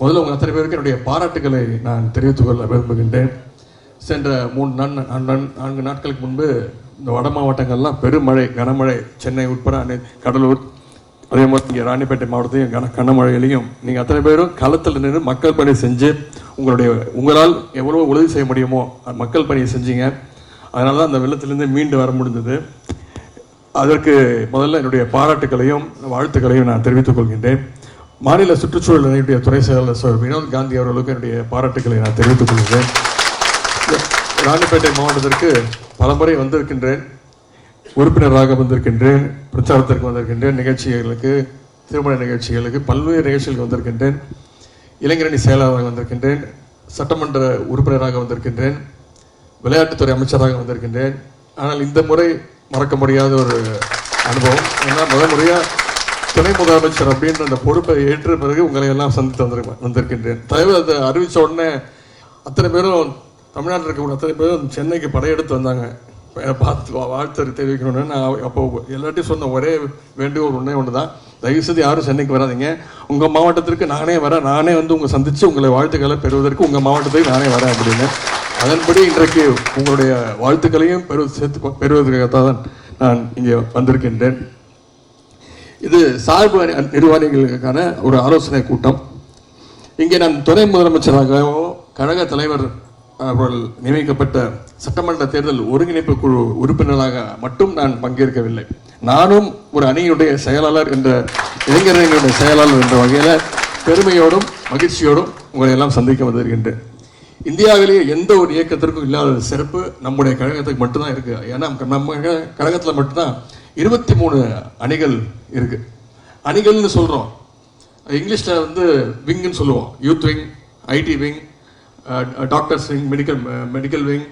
முதல்ல உங்கள் அத்தனை பேருக்கு என்னுடைய பாராட்டுகளை நான் தெரிவித்துக் கொள்ள விரும்புகின்றேன். சென்ற 4 நாட்களுக்கு முன்பு இந்த வட மாவட்டங்கள்லாம் பெருமழை, கனமழை, சென்னை உட்பட கடலூர், அதே மாதிரி இங்கே ராணிப்பேட்டை மாவட்டத்தையும் கனமழையிலையும் நீங்கள் அத்தனை பேரும் களத்தில் நின்று மக்கள் பணி செஞ்சு உங்களால் எவ்வளோ உதவி செய்ய முடியுமோ மக்கள் பணியை செஞ்சீங்க. அதனால தான் அந்த வெள்ளத்திலேருந்து மீண்டு வர முடிந்தது. அதற்கு முதல்ல என்னுடைய பாராட்டுகளையும் வாழ்த்துக்களையும் நான் தெரிவித்துக் கொள்கின்றேன். மாநில சுற்றுச்சூழல் ஆணையத்துடைய துறை செயலாளர் சார் வினோத் காந்தி அவர்களுக்கு என்னுடைய பாராட்டுகளை நான் தெரிவித்துக் கொள்கிறேன். ராணிப்பேட்டை மாவட்டத்திற்கு பலமுறை வந்திருக்கின்றேன், உறுப்பினராக வந்திருக்கின்றேன், பிரச்சாரத்திற்கு வந்திருக்கின்றேன், நிகழ்ச்சிகளுக்கு, திருமண நிகழ்ச்சிகளுக்கு, பல்வேறு நிகழ்ச்சிகளுக்கு வந்திருக்கின்றேன், இளைஞரணி செயலாளராக வந்திருக்கின்றேன், சட்டமன்ற உறுப்பினராக வந்திருக்கின்றேன், விளையாட்டுத்துறை அமைச்சராக வந்திருக்கின்றேன். ஆனால் இந்த முறை மறக்க முடியாத ஒரு அனுபவம். ஏன்னா முறையாக துணை முதலமைச்சர் அப்படின்ற அந்த பொறுப்பை ஏற்ற பிறகு உங்களை எல்லாம் சந்தித்து வந்திருக்கின்றேன். தலைவர் அதை அறிவித்த உடனே அத்தனை பேரும் தமிழ்நாட்டில் இருக்கக்கூடிய அத்தனை பேரும் சென்னைக்கு படையெடுத்து வந்தாங்க. பார்த்து வாழ்த்து தெரிவிக்கணும்னு நான் அப்போ எல்லாத்தையும் சொன்ன ஒரே வேண்டிய ஒரு ஒன்று தான், தயவுசெய்து யாரும் சென்னைக்கு வராதிங்க, உங்கள் மாவட்டத்திற்கு நானே வரேன், நானே வந்து உங்களை சந்தித்து உங்களை வாழ்த்துக்களை பெறுவதற்கு உங்கள் மாவட்டத்துக்கு நானே வரேன் அப்படின்னு. அதன்படி இன்றைக்கு உங்களுடைய வாழ்த்துக்களையும் பெறுவதற்காகத்தான் நான் இங்கே வந்திருக்கின்றேன். இது சார்பு நிர்வாகிகளுக்கான ஒரு ஆலோசனை கூட்டம். இங்கே நான் துணை முதலமைச்சராகவோ கழக தலைவர் அவர்கள் நியமிக்கப்பட்ட சட்டமன்ற தேர்தல் ஒருங்கிணைப்பு குழு உறுப்பினராக மட்டும் நான் பங்கேற்கவில்லை. நானும் ஒரு அணியுடைய செயலாளர் என்ற இளைஞர்களுடைய செயலாளர் என்ற வகையில் பெருமையோடும் மகிழ்ச்சியோடும் உங்களை எல்லாம் சந்திக்க வந்திருக்கின்றேன். இந்தியாவிலேயே எந்த ஒரு இயக்கத்திற்கும் இல்லாத சிறப்பு நம்முடைய கழகத்துக்கு மட்டும்தான் இருக்கு. ஏன்னா நம்ம கழகத்தில் மட்டும்தான் 23 அணிகள் இருக்கு. அணிகள்னு சொல்றோம், இங்கிலீஷ்ல வந்து விங்னு சொல்லுவோம். Youth wing, IT wing, doctors wing, medical wing,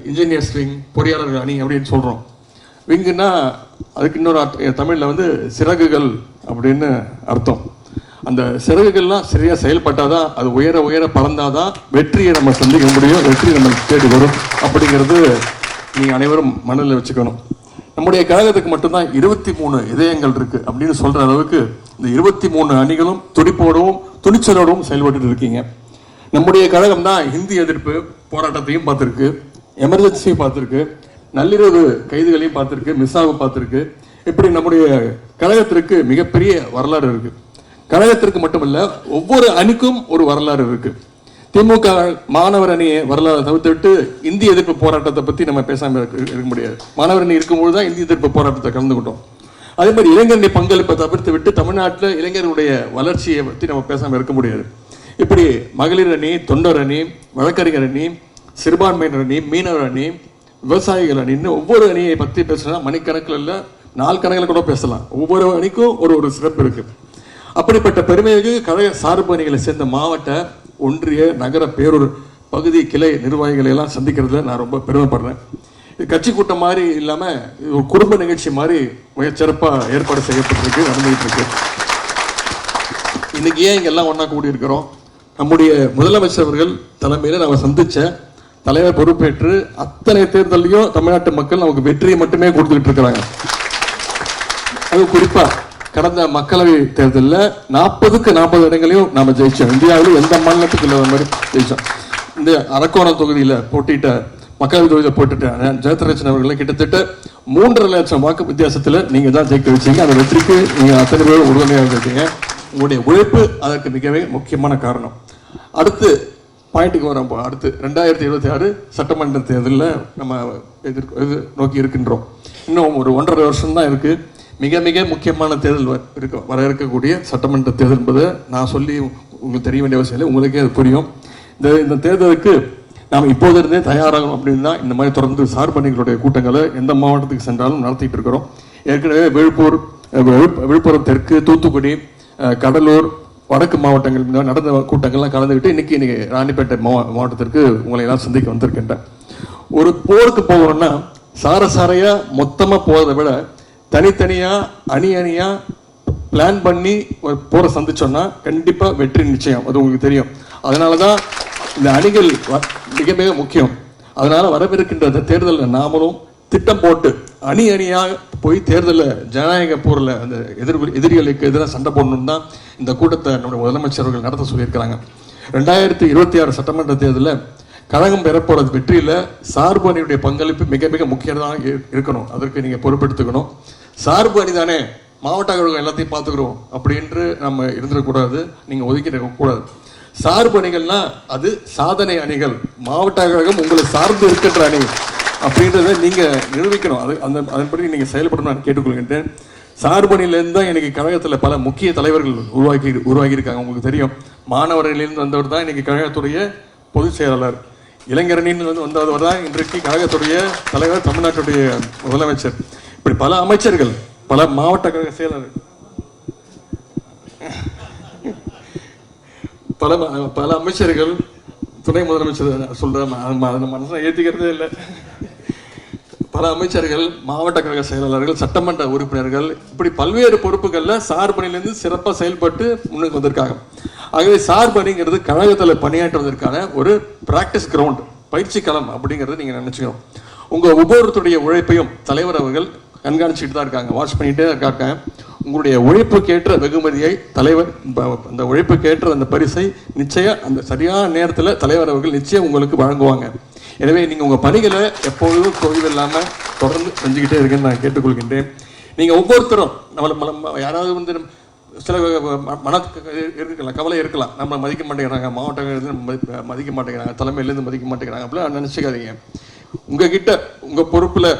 engineers wing, பொறியாளர்கள் அணி அப்படின்னு சொல்றோம். விங்குன்னா அதுக்கு இன்னொரு தமிழ்ல வந்து சிறகுகள் அப்படின்னு அர்த்தம். அந்த சிறகுகள்லாம் சரியா செயல்பட்டாதான், அது உயர உயர பறந்தாதான் வெற்றியை நம்ம சந்திக்க முடியும், வெற்றி நம்ம தேடி வரும். அப்படிங்கிறது நீங்க அனைவரும் மனதில் வச்சுக்கணும். நம்முடைய கழகத்துக்கு மட்டும்தான் 23 இதயங்கள் இருக்கு அப்படின்னு சொல்ற அளவுக்கு இந்த 23 அணிகளும் துடிப்போடவும் துணிச்சலோடவும் செயல்பட்டு இருக்கீங்க. நம்முடைய கழகம் தான் ஹிந்தி எதிர்ப்பு போராட்டத்தையும் பார்த்திருக்கு, எமர்ஜென்சியும் பார்த்திருக்கு, நள்ளிரவு கைதுகளையும் பார்த்திருக்கு, மிஸ்ஸாவை பார்த்திருக்கு. இப்படி நம்முடைய கழகத்திற்கு மிகப்பெரிய வரலாறு இருக்கு. கழகத்திற்கு மட்டுமல்ல, ஒவ்வொரு அணிக்கும் ஒரு வரலாறு இருக்கு. திமுக மாணவர் அணியை வரலாறு தவிர்த்துவிட்டு இந்திய எதிர்ப்பு போராட்டத்தை பத்தி நம்ம பேசாம இருக்க முடியாது. மாணவர் அணி இருக்கும்போது தான் இந்திய எதிர்ப்பு போராட்டத்தை கலந்துக்கிட்டோம். அதே மாதிரி இளைஞரணி பங்களிப்பை தவிர்த்து விட்டு தமிழ்நாட்டில் இளைஞர்களுடைய வளர்ச்சியை பற்றி நம்ம பேசாம இருக்க முடியாது. இப்படி மகளிர் அணி, தொண்டர் அணி, வழக்கறிஞர் அணி, சிறுபான்மையினர் அணி, மீனவர் அணி, விவசாயிகள் அணின்னு ஒவ்வொரு அணியை பற்றி பேசினா மணிக்கணக்கில் இல்லை, நாள் கணக்கில் கூட பேசலாம். ஒவ்வொரு அணிக்கும் ஒரு சிறப்பு இருக்கு. அப்படிப்பட்ட பெருமைக்கு கழக சார்பு அணிகளை சேர்ந்த மாவட்ட, ஒன்றிய, நகர, பேரூர் பகுதி கிளை நிர்வாகிகளை எல்லாம் சந்திக்கிறதுல நான் ரொம்ப பெருமைப்படுறேன். இது கட்சி கூட்டம் மாதிரி இல்லாம ஒரு குடும்ப நிகழ்ச்சி மாதிரி மிகச்சிறப்பா ஏற்பாடு செய்யப்பட்டிருக்கு, நடந்துகிட்டு இருக்கு. இன்னைக்கு ஏன் இங்க எல்லாம் ஒன்னா கூடி இருக்கிறோம்? நம்முடைய முதலமைச்சர் அவர்கள் தலைமையில நாம சந்திச்ச தலைவர் பொறுப்பேற்று அத்தனை தேர்தலையும் தமிழ்நாட்டு மக்கள் நமக்கு வெற்றியை மட்டுமே கொடுத்துக்கிட்டு இருக்கிறாங்க. அது குறிப்பா கடந்த மக்களவை தேர்தலில் 40க்கு 40 இடங்களையும் நாம ஜெயிச்சோம். இந்தியாவில் எந்த மாநிலத்துக்கு இல்லாத மாதிரி ஜெயிச்சோம். இந்த அரக்கோணம் தொகுதியில் போட்டிட்ட மக்களவை தொகுதியில் போட்டுட்ட ஜெயத்ரட்சன் அவர்களை கிட்டத்தட்ட 3.5 லட்சம் வாக்கு வித்தியாசத்தில் நீங்க தான் ஜெயிக்க வச்சீங்க. அந்த வெற்றிக்கு நீங்க அத்தனை பேரும் உறுதுணையாக இருக்கீங்க. உங்களுடைய உழைப்பு அதற்கு மிகவே முக்கியமான காரணம். அடுத்து பாயிண்ட்டுக்கு வரோம். அடுத்து 2026 சட்டமன்ற தேர்தலில் நம்ம நோக்கி இருக்கின்றோம். இன்னும் ஒரு 1.5 வருஷம் தான் இருக்கு. மிக மிக முக்கியமான தேர்தல் வர இருக்கக்கூடிய சட்டமன்ற தேர்தல் என்பது நான் சொல்லி உங்களுக்கு தெரிய வேண்டிய அவசியம் இல்லை, உங்களுக்கே அது புரியும். இந்த தேர்தலுக்கு நாம் இப்போது இருந்தே தயாராகும் அப்படின்னு தான் இந்த மாதிரி தொடர்ந்து சார்பணிகளுடைய கூட்டங்களை எந்த மாவட்டத்துக்கு சென்றாலும் நடத்திட்டு இருக்கிறோம். ஏற்கனவே விழுப்புரம் தெற்கு, தூத்துக்குடி, கடலூர், வடக்கு மாவட்டங்கள் நடந்த கூட்டங்கள்லாம் கலந்துக்கிட்டு இன்னைக்கு ராணிப்பேட்டை மாவட்டத்திற்கு உங்களை எல்லாம் சந்திக்க வந்திருக்கின்றேன். ஒரு போருக்கு போகணும்னா சாரையா மொத்தமா போறதை விட தனித்தனியா அணியா பிளான் பண்ணி போரை சந்திச்சோம்னா கண்டிப்பா வெற்றி நிச்சயம், அது உங்களுக்கு தெரியும். அதனாலதான் இந்த அணிகள் மிக மிக முக்கியம். அதனால வரவிருக்கின்ற தேர்தலில் நாமளும் திட்டம் போட்டு அணியாக போய் தேர்தலில் ஜனநாயக போரில் அந்த எதிரிகளுக்கு எதிராக சண்டை போடணும் தான் இந்த கூட்டத்தை நம்முடைய முதலமைச்சர்கள் நடத்த சொல்லியிருக்கிறாங்க. 2026 சட்டமன்ற தேர்தலில் கழகம் பெறப்போற வெற்றியில் சார்பு அணியுடைய பங்களிப்பு மிக மிக முக்கியமாக இருக்கணும். அதற்கு நீங்கள் பொறுப்பெடுத்துக்கணும். சார்பு அணி தானே, மாவட்ட கழகம் எல்லாத்தையும் பார்த்துக்கிறோம் அப்படின்று நம்ம இருந்துடக்கூடாது, நீங்கள் ஒதுக்கிட கூடாது. சார்பு அணிகள்னா அது சாதனை அணிகள். மாவட்ட கழகம் உங்களை சார்ந்து இருக்கின்ற அணி அப்படின்றத நீங்கள் நிரூபிக்கணும். அதன்படி நீங்கள் செயல்படணும் நான் கேட்டுக்கொள்கின்றேன். சார்பணியிலேருந்து தான் எனக்கு கழகத்தில் பல முக்கிய தலைவர்கள் உருவாகியிருக்காங்க. உங்களுக்கு தெரியும், மாணவர்களிலிருந்து வந்தவர் தான் இன்னைக்கு கழகத்துடைய பொதுச் செயலாளர். இளைஞரணின்னு வந்தவர் தான் இன்றைக்கு கழகத்துடைய தலைவர், தமிழ்நாட்டுடைய முதலமைச்சர். இப்படி பல அமைச்சர்கள், பல மாவட்ட கழக செயலாளர், பல அமைச்சர்கள், துணை முதலமைச்சர் சொல்ற மனசை ஏற்றிக்கிறதே இல்லை. பல அமைச்சர்கள், மாவட்ட கழக செயலாளர்கள், சட்டமன்ற உறுப்பினர்கள், இப்படி பல்வேறு பொறுப்புகளில் சார்பணியிலிருந்து சிறப்பாக செயல்பட்டு முன்னுக்கு வந்திருக்காங்க. ஆகவே சார்பணிங்கிறது கழகத்தில் பணியாற்றுவதற்கான ஒரு பிராக்டிஸ் கிரவுண்ட், பயிற்சி களம் அப்படிங்கிறது நீங்கள் நினச்சிக்கணும். உங்கள் ஒவ்வொருத்தருடைய உழைப்பையும் தலைவர் அவர்கள் கண்காணிச்சுட்டு தான் இருக்காங்க, வாட்ச் பண்ணிகிட்டே இருக்காங்க. உங்களுடைய உழைப்புக்கேற்ற வெகுமதியை தலைவர், அந்த உழைப்புக்கேற்ற அந்த பரிசை நிச்சயம் அந்த சரியான நேரத்தில் தலைவர் அவர்கள் நிச்சயம் உங்களுக்கு வழங்குவாங்க. எனவே நீங்கள் உங்கள் பணிகளை எப்பொழுதும் தொய்வு இல்லாமல் தொடர்ந்து செஞ்சுக்கிட்டே இருக்குன்னு நான் கேட்டுக்கொள்கின்றேன். நீங்கள் ஒவ்வொருத்தரும் யாராவது வந்து சில இருக்கலாம், கவலை இருக்கலாம், நம்மளை மதிக்க மாட்டேங்கிறாங்க, மாவட்ட மதிக்க மாட்டேங்கிறாங்க, தலைமையிலேருந்து மதிக்க மாட்டேங்கிறாங்க அப்படிலாம் நினச்சிக்காதீங்க. உங்ககிட்ட உங்கள் பொறுப்பில்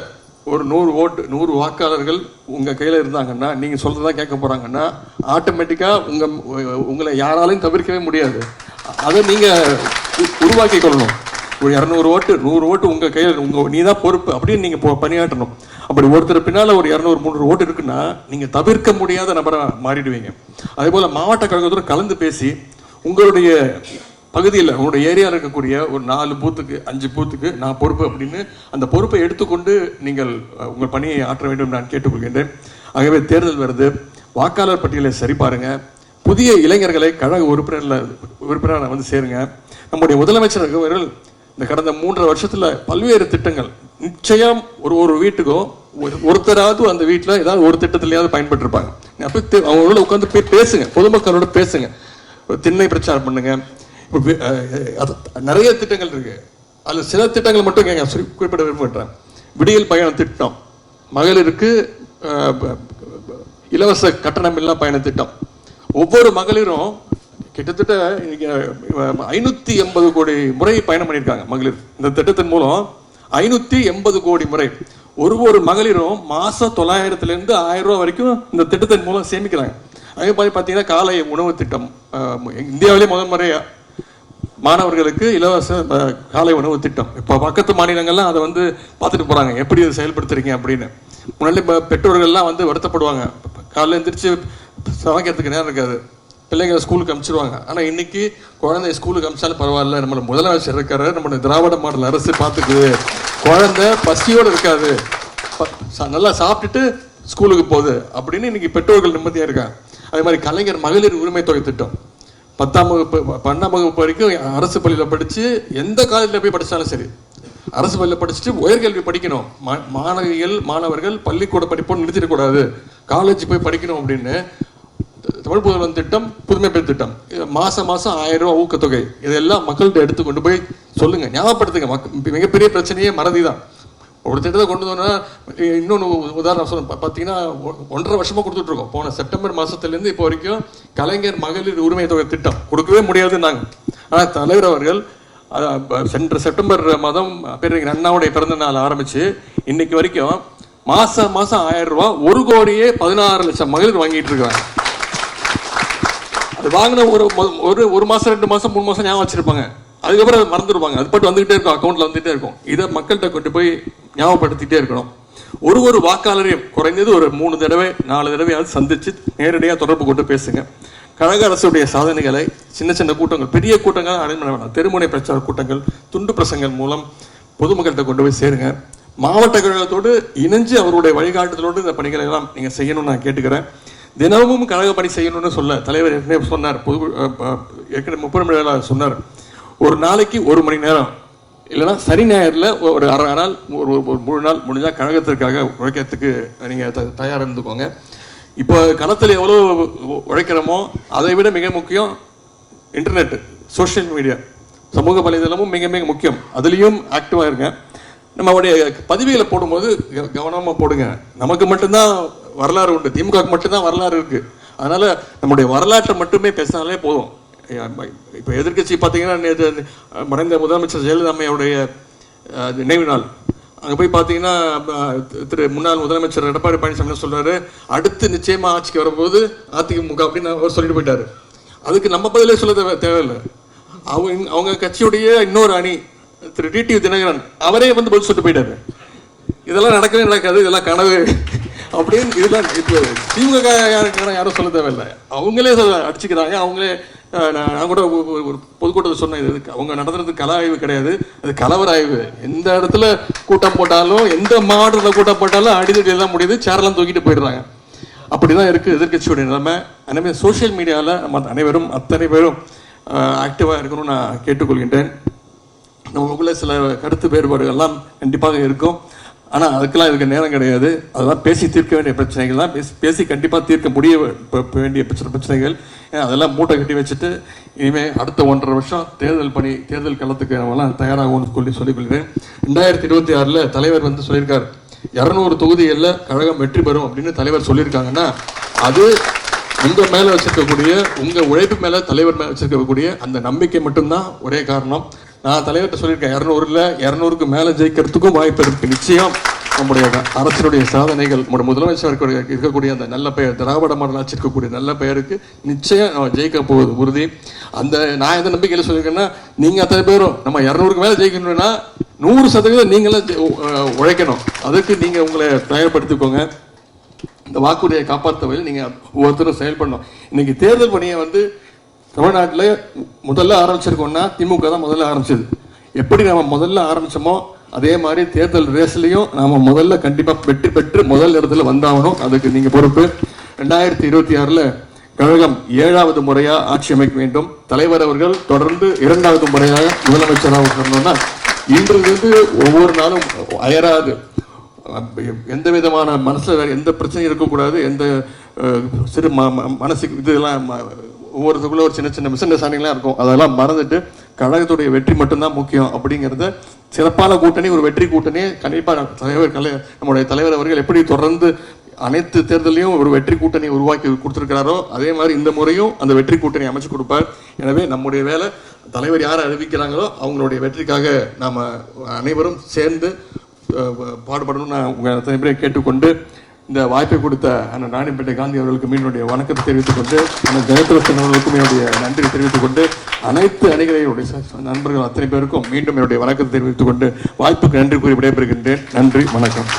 ஒரு 100 ஓட்டு 100 வாக்காளர்கள் உங்கள் கையில் இருந்தாங்கன்னா, நீங்கள் சொல்கிறதா கேட்க போகிறாங்கன்னா, ஆட்டோமேட்டிக்காக உங்களை யாராலையும் தவிர்க்கவே முடியாது. அதை நீங்கள் உருவாக்கி கொள்ளணும். ஒரு 200 ஓட்டு 100 ஓட்டு உங்கள் கையில், நீ தான் பொறுப்பு அப்படின்னு நீங்கள் பணியாற்றணும். அப்படி ஒருத்தர் பின்னால் ஒரு 200-300 ஓட்டு இருக்குன்னா நீங்கள் தவிர்க்க முடியாத நபரை மாறிடுவீங்க. அதே போல் மாவட்ட கழகத்தோடு கலந்து பேசி உங்களுடைய பகுதியில், உங்களுடைய ஏரியாவில் இருக்கக்கூடிய ஒரு 4 பூத்துக்கு 5 பூத்துக்கு நான் பொறுப்பு அப்படின்னு அந்த பொறுப்பை எடுத்துக்கொண்டு நீங்கள் உங்கள் பணியை ஆற்ற வேண்டும் நான் கேட்டுக்கொள்கின்றேன். ஆகவே தேர்தல் வருது, வாக்காளர் பட்டியலை சரி பாருங்க, புதிய இளைஞர்களை கழக உறுப்பினராக வந்து சேருங்க. நம்முடைய முதலமைச்சர் அவர்கள் இந்த கடந்த 3.5 வருஷத்துல பல்வேறு திட்டங்கள், நிச்சயம் ஒரு வீட்டுக்கும் ஒருத்தராவது அந்த வீட்டில் ஏதாவது ஒரு திட்டத்திலேயாவது பயன்பட்டிருப்பாங்க. அவங்களோட உட்காந்து போய் பேசுங்க, பொதுமக்களோட பேசுங்க, திண்ணை பிரச்சாரம் பண்ணுங்க. நிறைய திட்டங்கள் இருக்கு, அதுல சில திட்டங்கள் மட்டும் குறிப்பிட விரும்புகிறேன். விடியல் பயண திட்டம், மகளிருக்கு இலவச கட்டணமில்லா பயண திட்டம். ஒவ்வொரு மகளிரும் கிட்டத்தட்ட 580 கோடி முறை பயணம் பண்ணியிருக்காங்க மகளிர். இந்த திட்டத்தின் மூலம் 580 கோடி முறை ஒரு மகளிரும் மாசம் 900 1000 ரூபாய் வரைக்கும் இந்த திட்டத்தின் மூலம் சேமிக்கிறாங்க. அதே மாதிரி பார்த்தீங்கன்னா காலை உணவு திட்டம், இந்தியாவிலே முதல் முறையா மாணவர்களுக்கு இலவச காலை உணவு திட்டம். இப்போ பக்கத்து மாநிலங்கள்லாம் அதை வந்து பார்த்துட்டு போறாங்க, எப்படி அதை செயல்படுத்துறீங்க அப்படின்னு. முன்னாடி பெற்றோர்கள்லாம் வந்து வருத்தப்படுவாங்க, காலையில் எழுந்திரிச்சு சமைக்கிறதுக்கு நேரம் இருக்காது, பிள்ளைங்க ஸ்கூலுக்கு அனுப்பிச்சிடுவாங்க. ஆனால் இன்னைக்கு குழந்தை ஸ்கூலுக்கு அனுப்பிச்சாலும் பரவாயில்ல, நம்மளோட முதலமைச்சர் இருக்காரு, நம்மளோட திராவிட மாடல் அரசு பார்த்துக்குது, குழந்தை பசியோடு இருக்காது, நல்லா சாப்பிட்டுட்டு ஸ்கூலுக்கு போகுது அப்படின்னு இன்னைக்கு பெற்றோர்கள் நிம்மதியாக இருக்காங்க. அதே மாதிரி கலைஞர் மகளிர் உரிமை தொகை திட்டம், 10ஆம் வகுப்பு 12ஆம் வகுப்பு வரைக்கும் அரசு பள்ளியில் படித்து எந்த காலேஜில் போய் படித்தாலும் சரி, அரசு பள்ளியில் படிச்சுட்டு உயர்கல்வி படிக்கணும், மாணவர்கள் பள்ளிக்கூட படிப்போடு நிறுத்திடக்கூடாது, காலேஜ் போய் படிக்கணும் அப்படின்னு தமிழ் புதல்வன் திட்டம், புதுமை பெண் திட்டம், மாசம் 1000 ரூபாய் ஊக்கத்தொகை, இதெல்லாம் மக்கள்கிட்ட எடுத்து கொண்டு போய் சொல்லுங்க, ஞாபகப்படுத்துங்க. மிகப்பெரிய பிரச்சனையே மறதி தான். ஒரு திட்டத்தை கொண்டு வந்தோம்னா, இன்னொன்று உதாரணம் சொல்ல பார்த்தீங்கன்னா 1.5 வருஷமா கொடுத்துட்டு இருக்கோம். போன செப்டம்பர் மாசத்துலேருந்து இப்போ வரைக்கும் கலைஞர் மகளிர் உரிமை தொகை திட்டம் கொடுக்கவே முடியாதுன்னாங்க. ஆனால் தலைவர் அவர்கள் சென்ற செப்டம்பர் மாதம் பேரறிஞர் அண்ணாவுடைய பிறந்த நாள் ஆரம்பிச்சு இன்னைக்கு வரைக்கும் மாசம் 1000 ரூபாய் 1,16,00,000 மகளிர் வாங்கிட்டு இருக்காங்க. அது வாங்கின ஒரு மாசம் 2 மாசம் 3 மாசம் ஞாபகம் வச்சிருப்பாங்க, அதுக்கப்புறம் அதை மறந்துடுவாங்க. அது பட்டு வந்துகிட்டே இருக்கும், அக்கௌண்ட்ல வந்துகிட்டே இருக்கும். இதை மக்கள்கிட்ட கொண்டு போய் ஞாபகப்படுத்திட்டே இருக்கணும். ஒரு வாக்காளரையும் குறைந்தது ஒரு 3 தடவை 4 தடவையாவது சந்திச்சு நேரடியாக தொடர்பு கொண்டு பேசுங்க. கழக அரசுடைய சாதனைகளை சின்ன கூட்டங்கள், பெரிய கூட்டங்கள் அரேஞ்ச் பண்ண வேண்டாம், தெருமுனை பிரச்சார கூட்டங்கள், துண்டு பிரசங்கள் மூலம் பொதுமக்கள்கிட்ட கொண்டு போய் சேருங்க. மாவட்ட கழகத்தோடு இணைஞ்சு அவருடைய வழிகாட்டுதலோடு இந்த பணிகளை எல்லாம் நீங்க செய்யணும்னு நான் கேட்டுக்கிறேன். தினமும் கழக பணி செய்யணும்னு தலைவர் ஏற்கனவே சொன்னார், ஏற்கனவே 30 மணி நேரம் சொன்னார். ஒரு நாளைக்கு 1 மணி நேரம், இல்லைன்னா சனி ஞாயிறில் ஒரு அரை நாள், ஒரு முழு நாள் முடிஞ்சால் கழகத்திற்காக உழைக்கிறதுக்கு நீங்கள் தயாராக இருந்துக்கோங்க. இப்போ களத்தில் எவ்வளோ உழைக்கிறோமோ அதை விட மிக முக்கியம் இன்டர்நெட், சோஷியல் மீடியா, சமூக வலைதளமும் மிக மிக முக்கியம். அதுலேயும் ஆக்டிவாக இருங்க. நம்மளுடைய பதிவுகளை போடும்போது கவனமாக போடுங்க. நமக்கு மட்டும்தான் வரலாறு உண்டு, திமுகவுக்கு மட்டும்தான் வரலாறு இருக்குது. அதனால் நம்முடைய வரலாற்றை மட்டுமே பேசினாலே போதும். இப்போ எதிர்கட்சி பார்த்தீங்கன்னா நேற்று மறைந்த முதலமைச்சர் ஜெயலலிதா அம்மையுடைய நினைவு நாள். அங்கே போய் பார்த்தீங்கன்னா முன்னாள் முதலமைச்சர் எடப்பாடி பழனிசாமி சொல்றாரு, அடுத்து நிச்சயமா ஆட்சிக்கு வரும்போது அதிமுக அப்படின்னு அவர் சொல்லிட்டு போயிட்டாரு. அதுக்கு நம்ம பதிலே சொல்ல தேவையில்லை. அவங்க கட்சியுடைய இன்னொரு அணி திரு டிடிவி தினகரன் அவரே வந்து பதில் சொல்லிட்டு போயிட்டாரு. இதெல்லாம் நடக்கவே நடக்காது, இதெல்லாம் கனவு அப்படின்னு. இதெல்லாம் இப்போ திமுக யாரும் சொல்ல தேவையில்லை, அவங்களே அடிச்சுக்கிறாங்க. அவங்களே நான் கூட ஒரு பொதுக்கூட்டத்தில் சொன்னேன், இது அவங்க நடத்துறது கல ஆய்வு கிடையாது, அது கலவர ஆய்வு. எந்த இடத்துல கூட்டம் போட்டாலும், எந்த மாவட்டத்தில் கூட்டம் போட்டாலும் அடிதடி எல்லாம் முடியுது, சேரெல்லாம் தூக்கிட்டு போயிடுறாங்க. அப்படிதான் இருக்கு எதிர்கட்சியுடைய நிலைமை. எனவே சோசியல் மீடியாவில் நம்ம அனைவரும் அத்தனை பேரும் ஆக்டிவாக இருக்கணும்னு நான் கேட்டுக்கொள்கின்றேன். நமக்குள்ள சில கருத்து வேறுபாடுகள்லாம் கண்டிப்பாக இருக்கும், ஆனால் அதுக்கெல்லாம் இதுக்கு நேரம் கிடையாது. அதெல்லாம் பேசி தீர்க்க வேண்டிய பிரச்சனைகள் தான், பேசி கண்டிப்பாக தீர்க்க முடிய வேண்டிய பிரச்சனைகள். அதெல்லாம் மூட்டை கட்டி வச்சுட்டு இனிமேல் அடுத்த 1.5 வருஷம் தேர்தல் களத்துக்கு நம்மலாம் தயாராகும்னு சொல்லிக்கொள்கிறேன். 2026 தலைவர் வந்து சொல்லியிருக்கார், 200 தொகுதிகளில் கழகம் வெற்றி பெறும் அப்படின்னு தலைவர் சொல்லியிருக்காங்கன்னா, அது உங்கள் மேலே வச்சிருக்கக்கூடிய, உங்கள் உழைப்பு மேலே தலைவர் மேலே வச்சிருக்கக்கூடிய அந்த நம்பிக்கை மட்டும்தான் ஒரே காரணம். நான் தலைவர்கிட்ட சொல்லியிருக்கேன், 200க்கு மேலே ஜெயிக்கிறதுக்கும் வாய்ப்பு இருக்கு. நிச்சயம் நம்முடைய அரசினுடைய சாதனைகள், நம்முடைய முதலமைச்சர் இருக்கக்கூடிய அந்த நல்ல பெயர், திராவிட மாடல் ஆட்சி இருக்கக்கூடிய நல்ல பெயருக்கு நிச்சயம் நம்ம ஜெயிக்க போவது உறுதி. அந்த நான் எந்த நம்பிக்கையில் சொல்லியிருக்கேன்னா, நீங்கள் அத்தனை பேரும் நம்ம 200க்கு மேலே ஜெயிக்கணும்னா 100% நீங்களும் உழைக்கணும். அதுக்கு நீங்கள் உங்களை தயார்படுத்திக்கோங்க. இந்த வாக்குறுதியை காப்பாற்றவையில் நீங்கள் ஒவ்வொருத்தரும் செயல்படணும். இன்னைக்கு தேர்தல் பணியை வந்து தமிழ்நாட்டில் முதல்ல ஆரம்பிச்சிருக்கோம்னா திமுக தான் முதல்ல ஆரம்பிச்சது. எப்படி நம்ம முதல்ல ஆரம்பிச்சோமோ அதே மாதிரி தேர்தல் ரேஸ்லையும் நாம முதல்ல கண்டிப்பாக வெற்றி பெற்று முதல் இடத்துல வந்தாகணும். அதுக்கு நீங்கள் பொறுப்பு. 2026 கழகம் 7வது முறையாக ஆட்சி அமைக்க வேண்டும். தலைவர் அவர்கள் தொடர்ந்து 2வது முறையாக முதலமைச்சராக வரணும்னா இன்றிலிருந்து ஒவ்வொரு நாளும் அயராது, எந்த விதமான மனசுல எந்த பிரச்சனையும் இருக்கக்கூடாது, எந்த சிறு மனசுக்கு இதெல்லாம் ஒவ்வொருத்துக்குள்ள ஒரு சின்ன சின்ன மிஸ் அண்டர்ஸ்டாண்டிங்லாம் இருக்கும், அதெல்லாம் மறந்துட்டு கழகத்துடைய வெற்றி மட்டும்தான் முக்கியம் அப்படிங்கிறத சிறப்பான கூட்டணி, ஒரு வெற்றி கூட்டணி கண்டிப்பாக நம்முடைய தலைவர் அவர்கள் எப்படி தொடர்ந்து அனைத்து தேர்தலையும் ஒரு வெற்றி கூட்டணி உருவாக்கி கொடுத்துருக்கிறாரோ அதே மாதிரி இந்த முறையும் அந்த வெற்றி கூட்டணி அமைச்சு கொடுப்பார். எனவே நம்முடைய வேலை தலைவர் யாரை அறிவிக்கிறாங்களோ அவங்களுடைய வெற்றிக்காக நாம் அனைவரும் சேர்ந்து பாடுபடணும்னு நான் உங்கள் அத்தனை பேரை கேட்டுக்கொண்டு இந்த வாய்ப்பை கொடுத்த அண்ணன் ராணிப்பேட்டை காந்தி அவர்களுக்கு மீனுடைய வணக்கத்தை தெரிவித்துக் கொண்டு, அண்ணன் ஜெயத்ரசன் அவர்களுக்கும் என்னுடைய நன்றி தெரிவித்துக் கொண்டு, அனைத்து அணிகளுடைய நண்பர்கள் அத்தனை பேருக்கும் மீண்டும் என்னுடைய வணக்கத்தை தெரிவித்துக் கொண்டு வாய்ப்புக்கு நன்றி கூறி விடைபெறுகின்றேன். நன்றி, வணக்கம்.